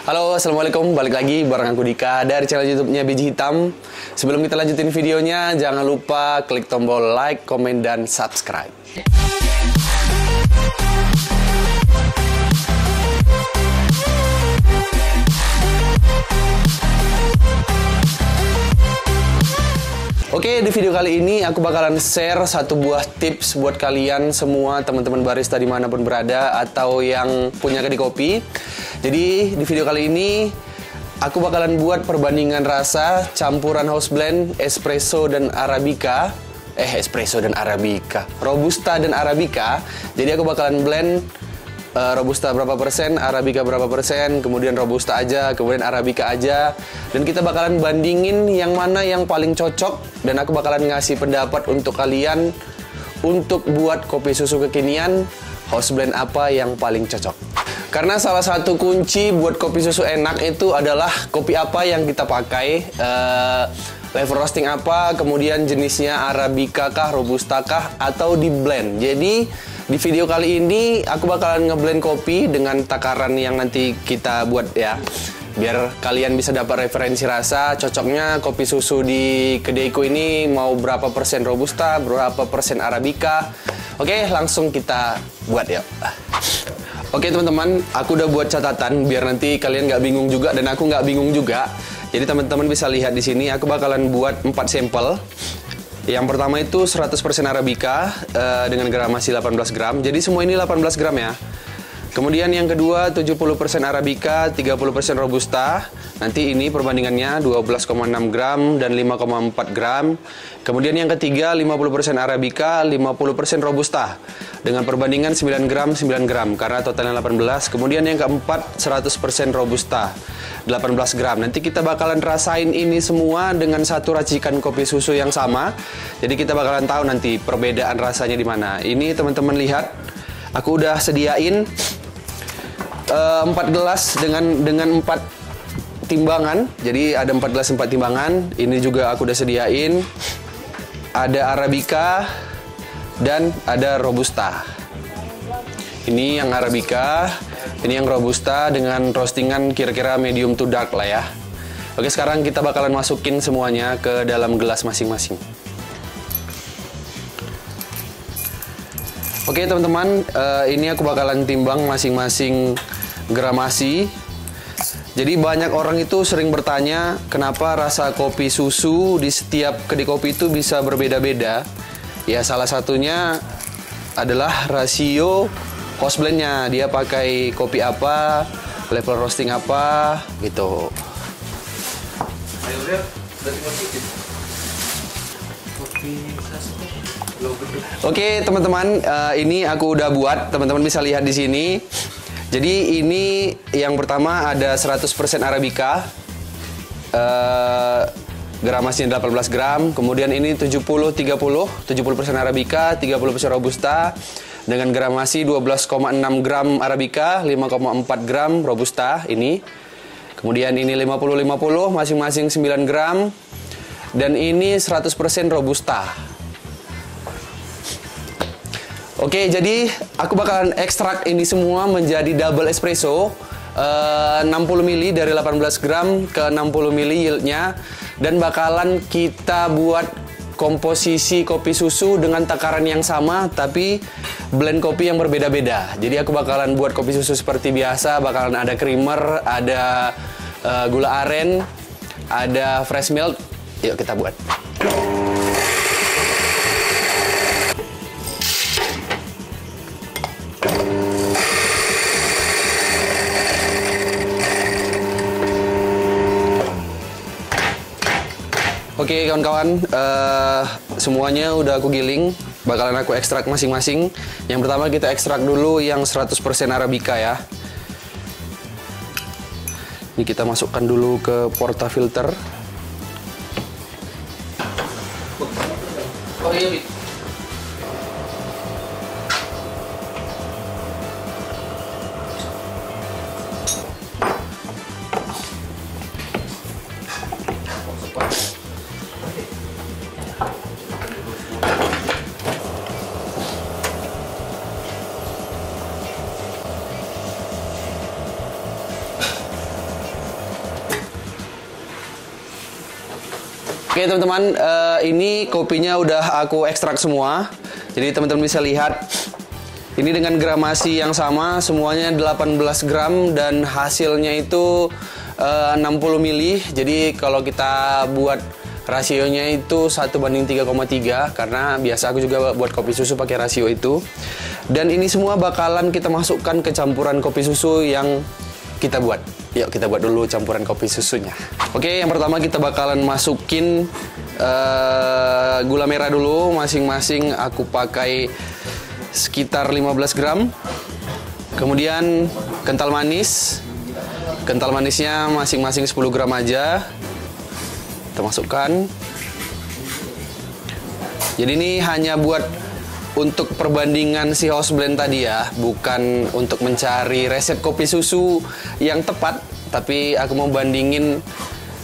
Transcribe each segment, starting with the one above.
Halo, assalamualaikum. Balik lagi bareng aku Dika dari channel YouTube-nya Biji Hitam. Sebelum kita lanjutin videonya, jangan lupa klik tombol like, komen, dan subscribe. Oke, di video kali ini aku bakalan share satu buah tips buat kalian semua teman-teman barista dimanapun berada atau yang punya kedai kopi. Jadi di video kali ini aku bakalan buat perbandingan rasa campuran house blend espresso dan arabica. Robusta dan arabica. Jadi aku bakalan blend Robusta berapa persen, Arabica berapa persen, kemudian Robusta aja, kemudian Arabica aja. Dan kita bakalan bandingin yang mana yang paling cocok. Dan aku bakalan ngasih pendapat untuk kalian untuk buat kopi susu kekinian, house blend apa yang paling cocok. Karena salah satu kunci buat kopi susu enak itu adalah kopi apa yang kita pakai, level roasting apa, kemudian jenisnya Arabica kah, Robusta kah, atau di blend. Jadi di video kali ini aku bakalan ngeblend kopi dengan takaran yang nanti kita buat ya, biar kalian bisa dapat referensi rasa cocoknya kopi susu di kedaiku ini mau berapa persen Robusta, berapa persen Arabica. Oke, langsung kita buat ya. Oke teman-teman, aku udah buat catatan biar nanti kalian nggak bingung juga dan aku nggak bingung juga. Jadi teman-teman bisa lihat di sini aku bakalan buat 4 sampel. Yang pertama itu 100% Arabica dengan gramasi 18 gram. Jadi semua ini 18 gram ya. Kemudian yang kedua 70% Arabica, 30% Robusta. Nanti ini perbandingannya 12,6 gram dan 5,4 gram. Kemudian yang ketiga 50% Arabica, 50% Robusta. Dengan perbandingan 9 gram, 9 gram karena totalnya 18. Kemudian yang keempat 100% Robusta. 18 gram. Nanti kita bakalan rasain ini semua dengan satu racikan kopi susu yang sama. Jadi kita bakalan tahu nanti perbedaan rasanya di mana. Ini teman-teman lihat, aku udah sediain 4 gelas dengan 4 timbangan. Jadi ada 4 gelas 4 timbangan. Ini juga aku udah sediain. Ada Arabica dan ada Robusta. Ini yang Arabica, ini yang Robusta dengan roastingan kira-kira medium to dark lah ya. Oke, sekarang kita bakalan masukin semuanya ke dalam gelas masing-masing. Oke teman-teman, ini aku bakalan timbang masing-masing gramasi. Jadi banyak orang itu sering bertanya kenapa rasa kopi susu di setiap kedai kopi itu bisa berbeda-beda. Ya salah satunya adalah rasio house blendnya, dia pakai kopi apa, level roasting apa, gitu. Oke teman-teman, ini aku udah buat, teman-teman bisa lihat di sini. Jadi ini yang pertama ada 100% Arabica, gramasinya 18 gram. Kemudian ini 70% Arabica, 30% Robusta. Dengan gramasi 12,6 gram Arabica, 5,4 gram Robusta ini. Kemudian ini 50-50, masing-masing 9 gram. Dan ini 100% Robusta. Oke, jadi aku bakalan ekstrak ini semua menjadi double espresso. 60 ml dari 18 gram ke 60 ml yieldnya. Dan bakalan kita buat komposisi kopi susu dengan takaran yang sama tapi blend kopi yang berbeda-beda. Jadi aku bakalan buat kopi susu seperti biasa, bakalan ada creamer, ada gula aren, ada fresh milk. Yuk kita buat. Oke kawan-kawan, semuanya udah aku giling, bakalan aku ekstrak masing-masing. Yang pertama kita ekstrak dulu yang 100% Arabica ya. Ini kita masukkan dulu ke portafilter. Oh iya, Oke teman-teman, ini kopinya udah aku ekstrak semua. Jadi teman-teman bisa lihat, ini dengan gramasi yang sama, semuanya 18 gram dan hasilnya itu 60 mili. Jadi kalau kita buat rasionya itu 1:3,3 karena biasa aku juga buat kopi susu pakai rasio itu. Dan ini semua bakalan kita masukkan ke campuran kopi susu yang kita buat. Yuk kita buat dulu campuran kopi susunya. Oke, yang pertama kita bakalan masukin gula merah dulu. Masing-masing aku pakai sekitar 15 gram. Kemudian kental manis. Kental manisnya masing-masing 10 gram aja. Kita masukkan. Jadi ini hanya buat untuk perbandingan si house blend tadi ya, bukan untuk mencari resep kopi susu yang tepat, tapi aku mau bandingin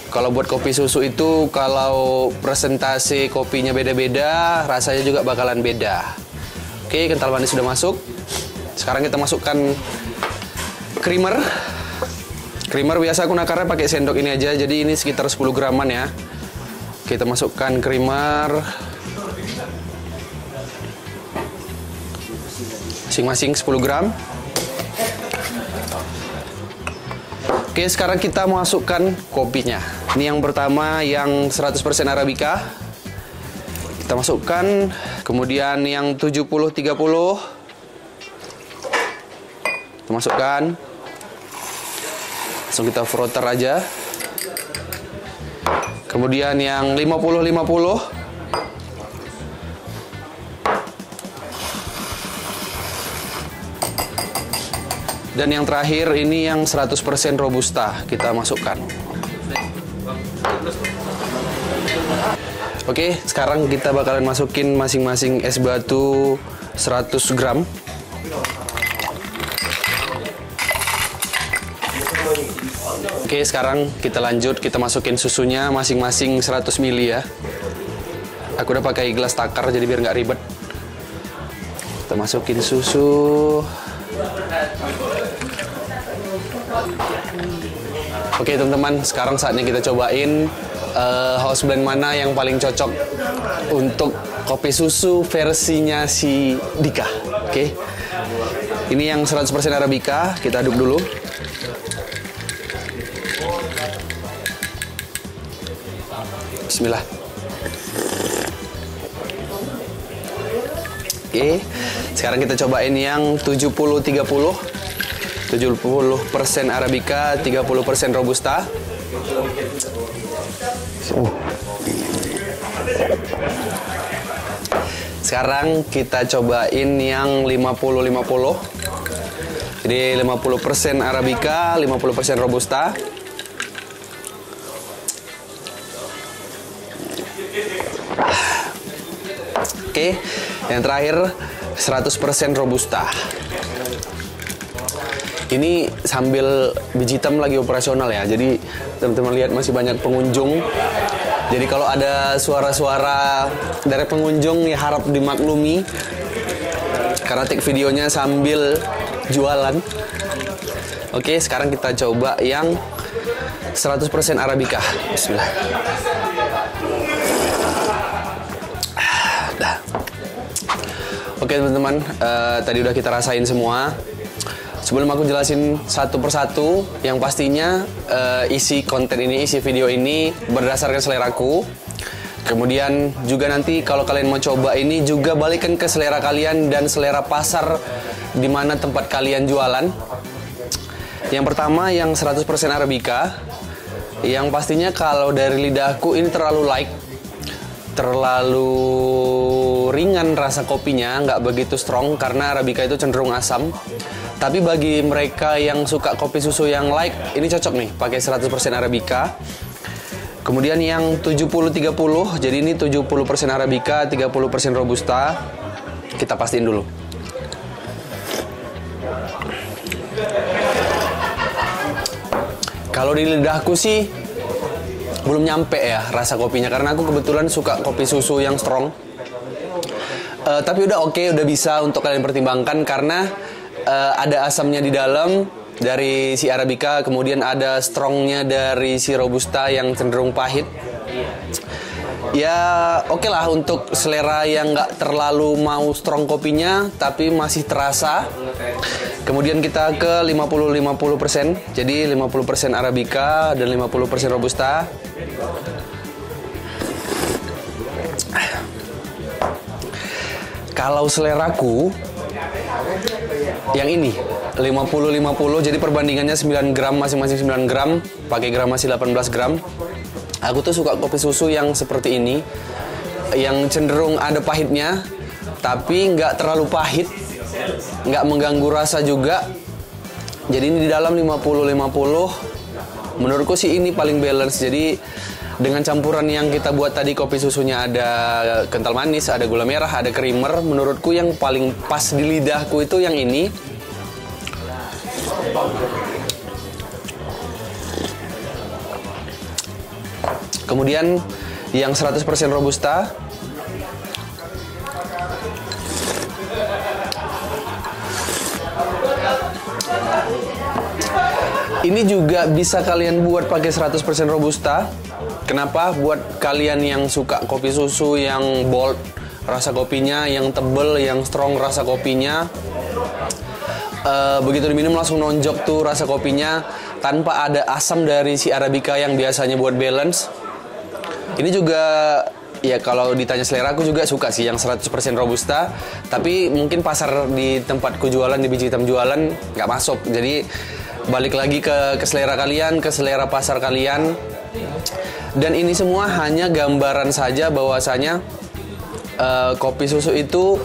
kalau buat kopi susu itu kalau presentasi kopinya beda-beda, rasanya juga bakalan beda. Oke, kental manis sudah masuk. Sekarang kita masukkan creamer. Creamer biasa aku nakarnya pakai sendok ini aja, jadi ini sekitar 10 graman ya. Kita masukkan creamer. Masing-masing 10 gram. Oke, sekarang kita masukkan kopinya. Ini yang pertama yang 100% Arabica. Kita masukkan. Kemudian yang 70-30. Kita masukkan. Langsung kita frotter aja. Kemudian yang 50-50. Dan yang terakhir ini yang 100% Robusta kita masukkan. Oke, sekarang kita bakalan masukin masing-masing es batu 100 gram. Oke, sekarang kita lanjut, kita masukin susunya masing-masing 100 ml ya. Aku udah pakai gelas takar jadi biar nggak ribet. Kita masukin susu. Oke teman-teman, sekarang saatnya kita cobain house blend mana yang paling cocok untuk kopi susu versinya si Dika. Oke, ini yang 100% Arabica, kita aduk dulu. Bismillah. Oke, sekarang kita cobain yang 70-30. 70% Arabica, 30% Robusta. Sekarang kita cobain yang 50-50. Jadi 50% Arabica, 50% Robusta. Oke, yang terakhir 100% Robusta. Ini sambil biji hitam lagi operasional ya, jadi teman-teman lihat masih banyak pengunjung. Jadi kalau ada suara-suara dari pengunjung ya harap dimaklumi, karena take videonya sambil jualan. Oke, sekarang kita coba yang 100% Arabica. Bismillah. Dah. Oke teman-teman, tadi udah kita rasain semua. Sebelum aku jelasin satu persatu, yang pastinya isi konten ini, isi video ini berdasarkan seleraku. Kemudian juga nanti kalau kalian mau coba ini juga balikan ke selera kalian dan selera pasar di mana tempat kalian jualan. Yang pertama yang 100% Arabica, yang pastinya kalau dari lidahku ini terlalu light, terlalu ringan rasa kopinya, nggak begitu strong karena Arabica itu cenderung asam. Tapi bagi mereka yang suka kopi susu yang light, ini cocok nih pakai 100% Arabica. Kemudian yang 70-30, jadi ini 70% Arabica, 30% Robusta. Kita pastiin dulu. Kalau di lidahku sih belum nyampe ya rasa kopinya, karena aku kebetulan suka kopi susu yang strong. Tapi udah oke, udah bisa untuk kalian pertimbangkan karena ada asamnya di dalam dari si Arabica, kemudian ada strongnya dari si Robusta yang cenderung pahit. Ya oke lah untuk selera yang nggak terlalu mau strong kopinya tapi masih terasa. Kemudian kita ke 50-50%. Jadi 50% Arabica dan 50% Robusta. Kalau seleraku yang ini 50-50, jadi perbandingannya 9 gram masing-masing 9 gram, pakai gram masih 18 gram. Aku tuh suka kopi susu yang seperti ini, yang cenderung ada pahitnya, tapi nggak terlalu pahit, nggak mengganggu rasa juga. Jadi ini di dalam 50-50. Menurutku sih ini paling balance. Jadi dengan campuran yang kita buat tadi, kopi susunya ada kental manis, ada gula merah, ada creamer. Menurutku yang paling pas di lidahku itu yang ini. Kemudian yang 100% Robusta. Ini juga bisa kalian buat pakai 100% Robusta. Kenapa? Buat kalian yang suka kopi susu yang bold rasa kopinya, yang tebel, yang strong rasa kopinya, begitu diminum langsung nonjok tuh rasa kopinya tanpa ada asam dari si Arabica yang biasanya buat balance. Ini juga ya kalau ditanya selera, aku juga suka sih yang 100% Robusta. Tapi mungkin pasar di tempatku jualan, di biji hitam jualan nggak masuk. Jadi balik lagi ke selera kalian, ke selera pasar kalian. Dan ini semua hanya gambaran saja bahwasanya kopi susu itu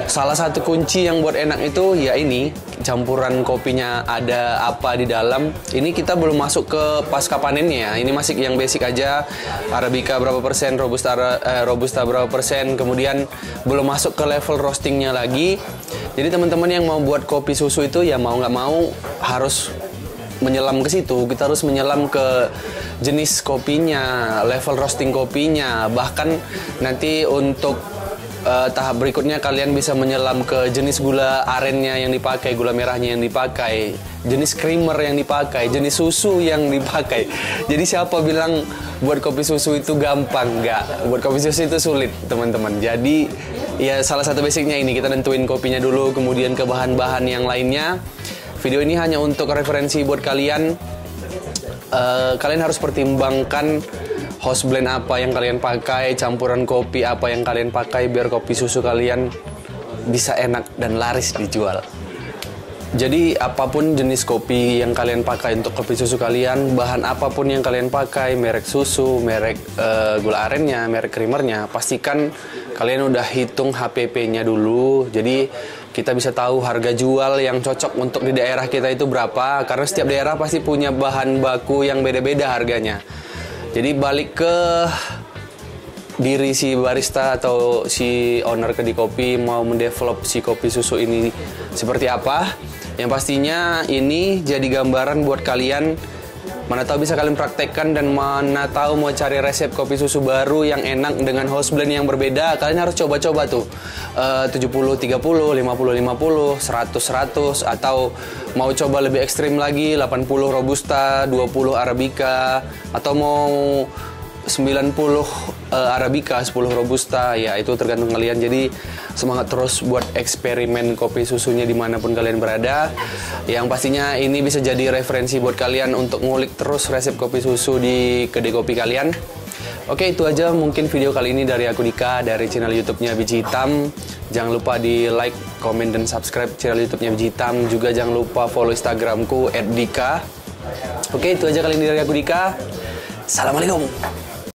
salah satu kunci yang buat enak itu ya ini campuran kopinya ada apa di dalam. Ini kita belum masuk ke pasca panennya. Ini masih yang basic aja. Arabica berapa persen, Robusta berapa persen. Kemudian belum masuk ke level roastingnya lagi. Jadi teman-teman yang mau buat kopi susu itu ya mau nggak mau harus menyelam ke situ. Kita harus menyelam ke jenis kopinya, level roasting kopinya. Bahkan nanti untuk tahap berikutnya kalian bisa menyelam ke jenis gula arennya yang dipakai, gula merahnya yang dipakai, jenis creamer yang dipakai, jenis susu yang dipakai. Jadi siapa bilang buat kopi susu itu gampang? Enggak, buat kopi susu itu sulit teman-teman. Jadi ya salah satu basicnya ini, kita nentuin kopinya dulu, kemudian ke bahan-bahan yang lainnya. Video ini hanya untuk referensi buat kalian. Kalian harus pertimbangkan house blend apa yang kalian pakai, campuran kopi apa yang kalian pakai, biar kopi susu kalian bisa enak dan laris dijual. Jadi apapun jenis kopi yang kalian pakai untuk kopi susu kalian, bahan apapun yang kalian pakai, merek susu, merek gula arennya, merek creamernya, pastikan kalian udah hitung HPP-nya dulu. Jadi kita bisa tahu harga jual yang cocok untuk di daerah kita itu berapa, karena setiap daerah pasti punya bahan baku yang beda-beda harganya. Jadi balik ke diri si barista atau si owner kedai kopi mau mendevelop si kopi susu ini seperti apa. Yang pastinya ini jadi gambaran buat kalian. Mana tahu bisa kalian praktekkan, dan mana tahu mau cari resep kopi susu baru yang enak dengan house blend yang berbeda, kalian harus coba-coba tuh 70-30, 50-50, 100-100, atau mau coba lebih ekstrim lagi 80 Robusta, 20 Arabica, atau mau 90 Arabica, 10 Robusta, ya itu tergantung kalian. Jadi semangat terus buat eksperimen kopi susunya dimanapun kalian berada. Yang pastinya ini bisa jadi referensi buat kalian untuk ngulik terus resep kopi susu di kedai kopi kalian. Oke, itu aja mungkin video kali ini dari aku Dika, dari channel YouTube-nya Biji Hitam. Jangan lupa di like, komen, dan subscribe channel YouTube-nya Biji Hitam. Juga jangan lupa follow Instagramku @dika. Oke, itu aja kali ini dari aku Dika. Assalamualaikum.